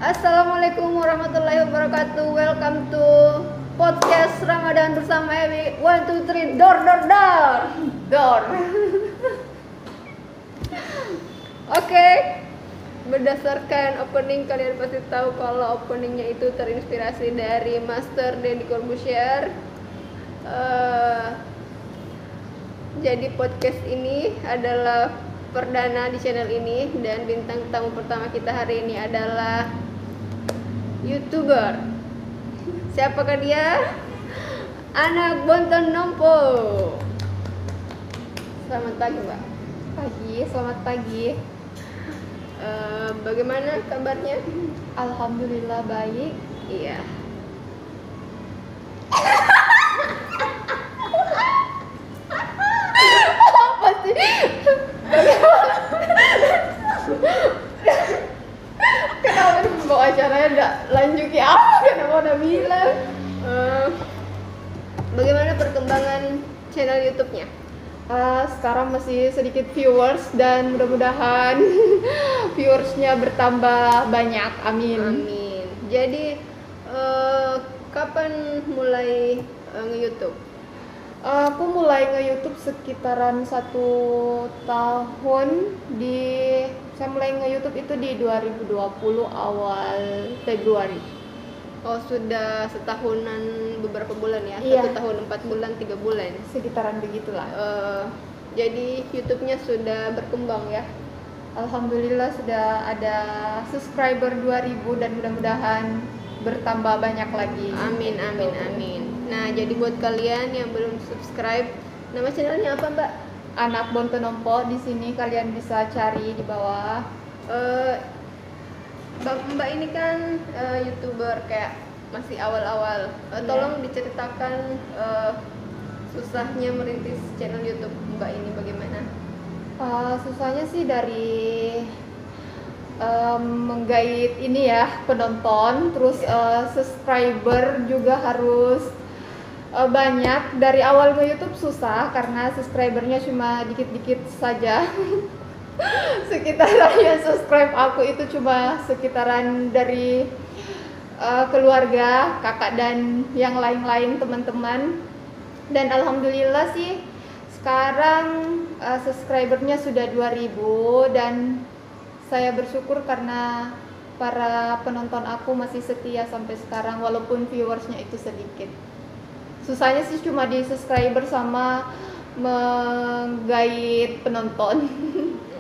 Assalamualaikum warahmatullahi wabarakatuh. Welcome to podcast Ramadan bersama Ewi. 1, 2, 3, door. Oke. Berdasarkan opening, kalian pasti tahu kalau openingnya itu terinspirasi dari Master Deddy Corbuzier. Jadi podcast ini adalah perdana di channel ini, dan bintang tamu pertama kita hari ini adalah YouTuber. Siapakah dia? Anak Bonton Nompo. Selamat pagi, Mbak. Selamat pagi. Bagaimana kabarnya? Alhamdulillah baik. Iya. Apa sih? Kenapa membawa acaranya enggak lanjut ya? Kenapa udah bilang? Bagaimana perkembangan channel YouTube-nya? Sekarang masih sedikit viewers dan mudah-mudahan viewersnya bertambah banyak. Amin. Amin. Jadi kapan mulai nge-YouTube? Aku mulai nge-YouTube sekitaran 1 tahun. Saya mulai nge-YouTube itu di 2020 awal Februari. Oh, sudah setahunan beberapa bulan ya? Iya. 1 tahun 4 bulan 3 bulan. Sekitaran begitulah. Jadi YouTube-nya sudah berkembang ya? Alhamdulillah sudah ada subscriber 2000 dan mudah-mudahan bertambah banyak lagi. Amin. Nah, jadi buat kalian yang belum subscribe, nama channelnya apa, Mbak? Anak Bonton Nompo, di sini kalian bisa cari di bawah. Mbak ini kan YouTuber kayak masih awal-awal. Tolong diceritakan susahnya merintis channel YouTube Mbak ini bagaimana? Susahnya sih dari menggait ini ya penonton, terus subscriber juga harus banyak. Dari awal nge-YouTube susah karena subscribernya cuma dikit-dikit saja. Sekitaran yang subscribe aku itu cuma sekitaran dari keluarga, kakak dan yang lain-lain teman-teman. Dan alhamdulillah sih sekarang subscribernya sudah 2000 dan saya bersyukur karena para penonton aku masih setia sampai sekarang walaupun viewersnya itu sedikit. Susahnya sih cuma di subscriber sama menggait penonton.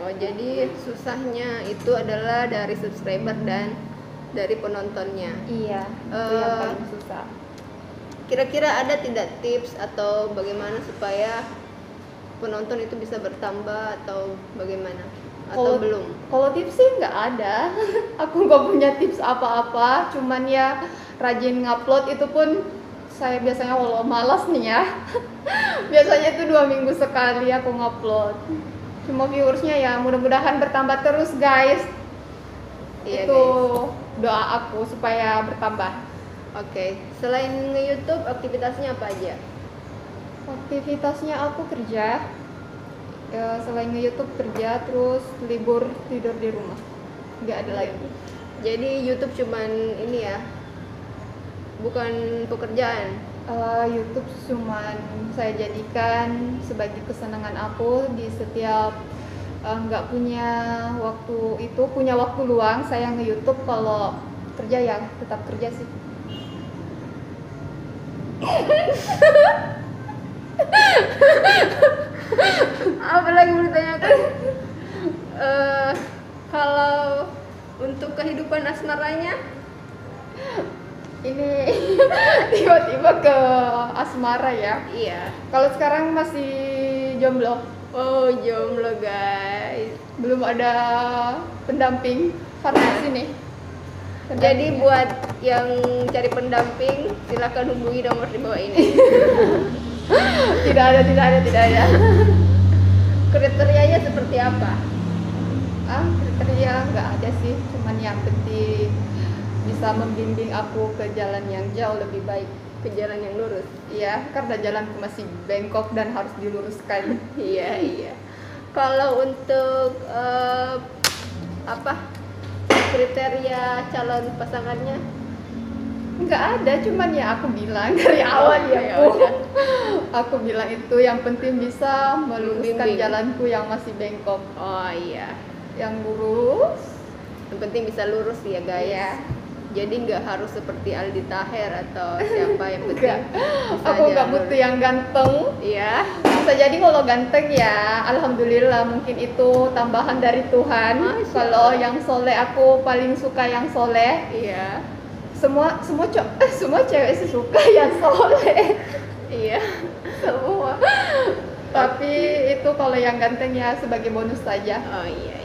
Oh, jadi susahnya itu adalah dari subscriber dan dari penontonnya. Iya, itu yang paling susah. Kira-kira ada tidak tips atau bagaimana supaya penonton itu bisa bertambah atau bagaimana? Atau belum? Kalau tips sih nggak ada. Aku nggak punya tips apa-apa. Cuman ya rajin ngupload, itu pun saya biasanya walau malas nih ya. Biasanya itu 2 minggu sekali aku ngupload. Cuma viewersnya ya mudah-mudahan bertambah terus guys. Iya, itu guys. Doa aku supaya bertambah. Oke. Selain nge-YouTube, aktivitasnya apa aja? Aktivitasnya aku kerja. Selain nge-YouTube kerja, terus libur tidur di rumah. Nggak ada lagi. Jadi YouTube cuman ini ya, bukan pekerjaan. YouTube cuman saya jadikan sebagai kesenangan aku di setiap nggak punya waktu itu, punya waktu luang saya nge-YouTube. Kalau kerja ya tetap kerja sih. Apa lagi mau ditanyakan? Kalau untuk kehidupan asmaranya, Ini tiba-tiba ke asmara ya. iya. Kalau sekarang masih jomblo, Oh, jomblo guys. belum ada pendamping farmasi nih. Jadi buat yang cari pendamping, silakan hubungi nomor di bawah ini. tidak ada. Kriterianya seperti apa? Kriteria nggak ada sih, cuman yang penting bisa membimbing aku ke jalan yang jauh lebih baik. Ke jalan yang lurus. Iya, karena jalanku masih bengkok dan harus diluruskan. Iya. Kalau untuk kriteria calon pasangannya? Nggak ada, cuman ya aku bilang dari awal ya ya Bu. udah. Aku bilang itu yang penting bisa meluruskan Membimbing. jalanku yang masih bengkok, Oh iya, yang lurus. yang penting bisa lurus ya guys. Iya. Jadi nggak harus seperti Aldi Taher atau siapa, yang penting Enggak. bisa Aku nggak jalan butuh lurus. yang ganteng. Iya. Bisa jadi kalau ganteng ya alhamdulillah, mungkin itu tambahan dari Tuhan. Masya Kalau Allah. yang soleh, aku paling suka yang soleh. Iya. Semua cewek sih suka yang soleh. Iya. Semua. Tapi itu kalau yang ganteng ya sebagai bonus saja. Oh iya.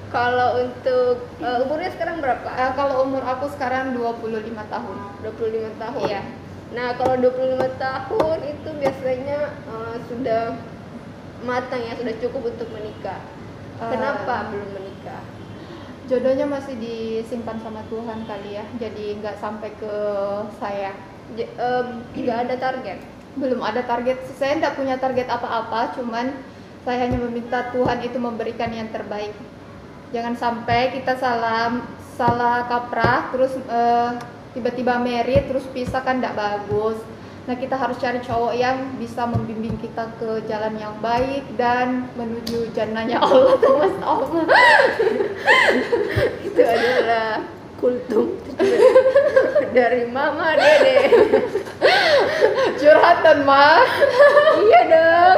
Kalau untuk umurnya sekarang berapa? Kalau umur aku sekarang 25 tahun. 25 tahun. Iya. Nah, kalau 25 tahun itu biasanya sudah matang ya, sudah cukup untuk menikah. Kenapa belum menikah? Jodohnya masih disimpan sama Tuhan kali ya, jadi nggak sampai ke saya. Nggak ada target. Belum ada target, saya nggak punya target apa-apa, cuman saya hanya meminta Tuhan itu memberikan yang terbaik. Jangan sampai kita salah kaprah, terus tiba-tiba married, terus pisah, kan nggak bagus. Nah, kita harus cari cowok yang bisa membimbing kita ke jalan yang baik dan menuju jannahnya Allah Subhanahu. Itu adalah kultum dari Mama Dede. Curhatan mah. Iya dong.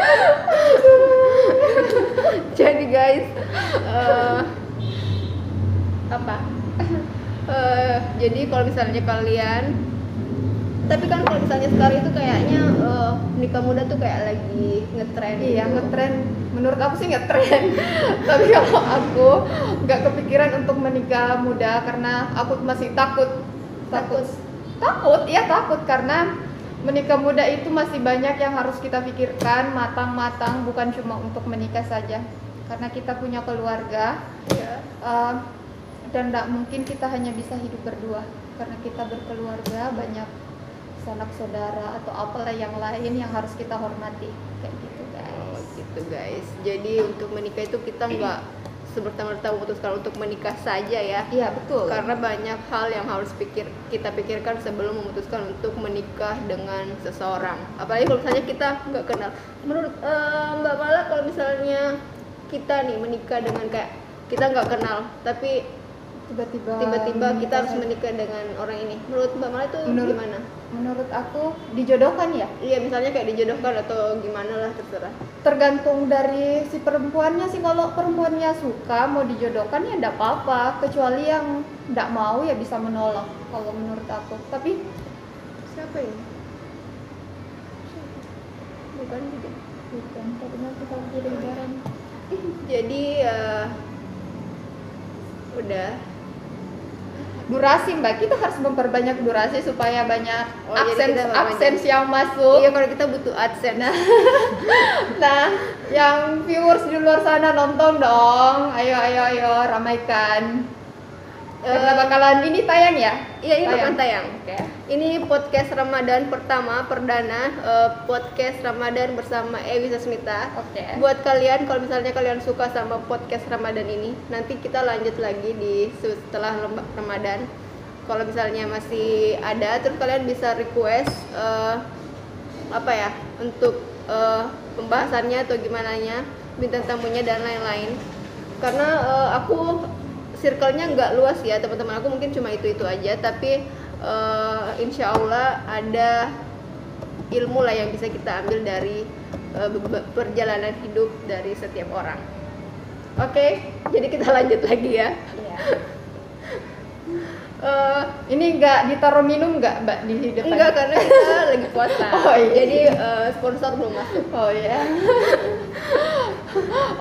Jadi guys, jadi kalau misalnya kalian, tapi kan kalau misalnya sekarang itu kayaknya nikah muda tuh kayak lagi ngetren. Iya, gitu. ngetren. Menurut aku sih ngetren. Tapi kalau aku nggak kepikiran untuk menikah muda karena aku masih takut karena menikah muda itu masih banyak yang harus kita pikirkan matang-matang, bukan cuma untuk menikah saja. Karena kita punya keluarga. Iya. Dan tidak mungkin kita hanya bisa hidup berdua, karena kita berkeluarga, banyak sanak saudara atau apalah yang lain yang harus kita hormati, kayak gitu guys. Oh gitu guys. Jadi untuk menikah itu kita nggak semerta-merta memutuskan untuk menikah saja ya. Iya betul. Karena banyak hal yang harus kita pikirkan sebelum memutuskan untuk menikah dengan seseorang. Apalagi kalau misalnya kita nggak kenal. Menurut Mbak Mala, kalau misalnya kita nih menikah dengan kayak kita nggak kenal, tapi tiba-tiba kita harus menikah dengan orang ini. Menurut Mbak Mala itu gimana? Menurut aku dijodohkan ya. Iya, misalnya kayak dijodohkan atau gimana lah, terserah. Tergantung dari si perempuannya sih. Kalau perempuannya suka mau dijodohkan ya enggak apa-apa, kecuali yang enggak mau ya bisa menolak kalau menurut aku. Tapi Siapa ini? Bukan gitu. bukan, tadinya kita kirim barang. Jadi udah. Durasi Mbak, kita harus memperbanyak durasi supaya banyak Oh, jadi kita memperbanyak. AdSense yang masuk. Iya, kalau kita butuh AdSense. Nah, yang viewers di luar sana nonton dong. Ayo ramaikan. Karena bakalan ini tayang ya? Iya, ini bakal tayang. Oke. Ini podcast Ramadan pertama, perdana, podcast Ramadan bersama Ewi Sasmita. Oke. Buat kalian, kalau misalnya kalian suka sama podcast Ramadan ini, nanti kita lanjut lagi di setelah Ramadan. Kalau misalnya masih ada, terus kalian bisa request untuk pembahasannya atau gimana nya, bintang tamunya dan lain-lain. Karena aku circle-nya nggak luas ya, teman-teman aku mungkin cuma itu aja, tapi insya Allah ada ilmu lah yang bisa kita ambil dari perjalanan hidup dari setiap orang. Oke, jadi kita lanjut lagi ya. Iya. Ini nggak ditaruh minum nggak Mbak di depan? Enggak, karena kita lagi puasa. Oh, iya. Jadi sponsor belum masuk. Oh ya.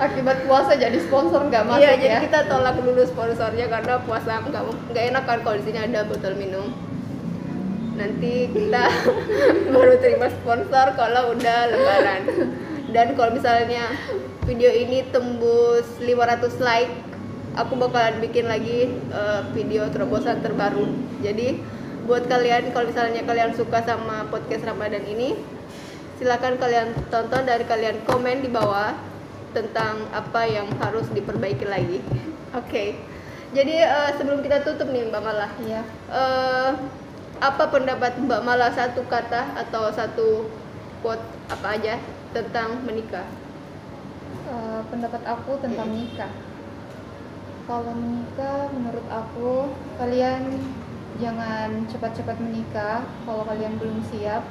Akibat puasa jadi sponsor nggak masuk Iya, ya? jadi kita tolak dulu sponsornya karena puasa nggak enak kan kalau di sini ada botol minum. Nanti kita baru terima sponsor kalau udah lebaran. Dan kalau misalnya video ini tembus 500 like, aku bakalan bikin lagi video terobosan terbaru. Jadi buat kalian, kalau misalnya kalian suka sama podcast Ramadan ini, silakan kalian tonton dan kalian komen di bawah tentang apa yang harus diperbaiki lagi. Oke. Jadi sebelum kita tutup nih Mbak Mala, Iya. apa pendapat Mbak Mala, satu kata atau satu quote apa aja tentang menikah? Pendapat aku tentang menikah. Kalau menikah, menurut aku kalian jangan cepat-cepat menikah kalau kalian belum siap.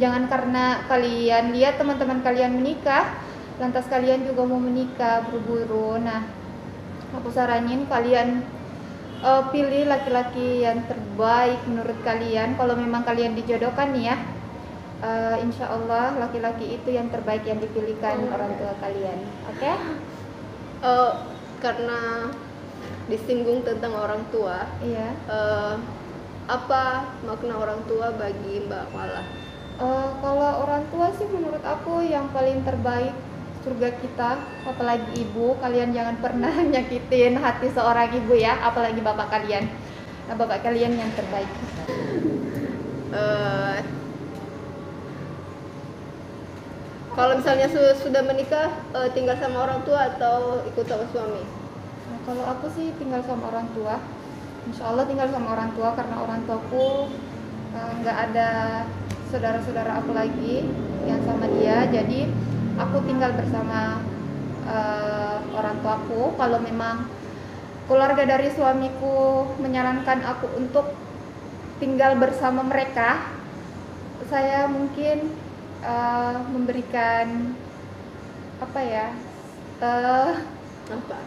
Jangan karena kalian lihat teman-teman kalian menikah, lantas kalian juga mau menikah buru-buru. Nah, aku saranin kalian pilih laki-laki yang terbaik menurut kalian. Kalau memang kalian dijodohkan nih ya, insya Allah laki-laki itu yang terbaik yang dipilihkan orang tua kalian. Oke? Karena disinggung tentang orang tua, Iya. apa makna orang tua bagi Mbak Mala? Kalau orang tua sih menurut aku yang paling terbaik surga kita, apalagi ibu. Kalian jangan pernah nyakitin hati seorang ibu ya, apalagi bapak kalian. Nah, bapak kalian yang terbaik. Kalau misalnya sudah menikah, tinggal sama orang tua atau ikut sama suami? Nah, kalau aku sih tinggal sama orang tua. Insya Allah tinggal sama orang tua karena orang tuaku nggak ada saudara-saudara aku lagi yang sama dia. Jadi aku tinggal bersama orang tuaku. Kalau memang keluarga dari suamiku menyarankan aku untuk tinggal bersama mereka, saya mungkin memberikan apa ya,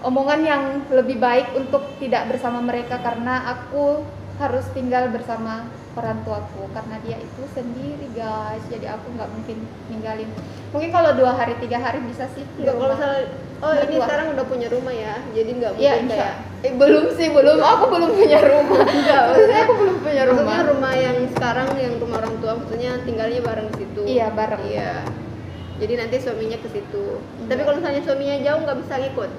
omongan yang lebih baik untuk tidak bersama mereka karena aku harus tinggal bersama orang tuaku karena dia itu sendiri guys, jadi aku nggak mungkin ninggalin. Mungkin kalau 2 hari 3 hari bisa sih di Nggak, kalau rumah. misalnya ini Mertua. sekarang udah punya rumah ya, jadi nggak Iya, mungkin kayak belum sih, belum. Aku belum punya rumah. Enggak, Maksudnya aku belum punya rumah. maksudnya rumah yang sekarang yang rumah orang tua, maksudnya tinggalnya bareng di situ. Iya, bareng. Iya. Jadi nanti suaminya ke situ. Iya. Tapi kalau misalnya suaminya jauh nggak bisa ngikut.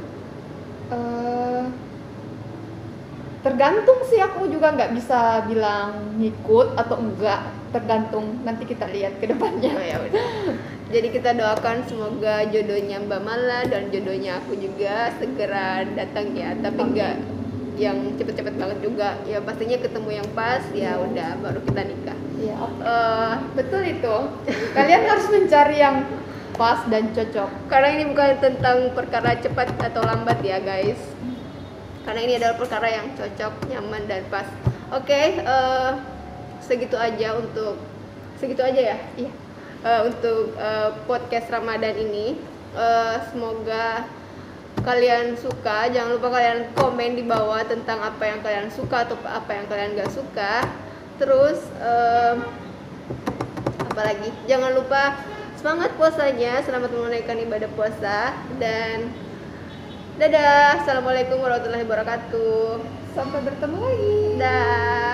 Tergantung sih, aku juga nggak bisa bilang ngikut atau enggak, tergantung, nanti kita lihat ke depannya. Oh, ya udah. Jadi kita doakan semoga jodohnya Mbak Mala dan jodohnya aku juga segera datang ya. Tapi nggak yang cepet-cepet banget juga. Ya pastinya ketemu yang pas, ya udah baru kita nikah. Iya, betul itu. Kalian harus mencari yang pas dan cocok. Karena ini bukan tentang perkara cepat atau lambat ya guys. Karena ini adalah perkara yang cocok, nyaman dan pas. Oke, segitu aja ya. Iya. Untuk podcast Ramadan ini. Semoga kalian suka. Jangan lupa kalian komen di bawah tentang apa yang kalian suka atau apa yang kalian gak suka. Terus apalagi, jangan lupa semangat puasanya, selamat menunaikan ibadah puasa, dan dadah, assalamualaikum warahmatullahi wabarakatuh. Sampai bertemu lagi. Dah.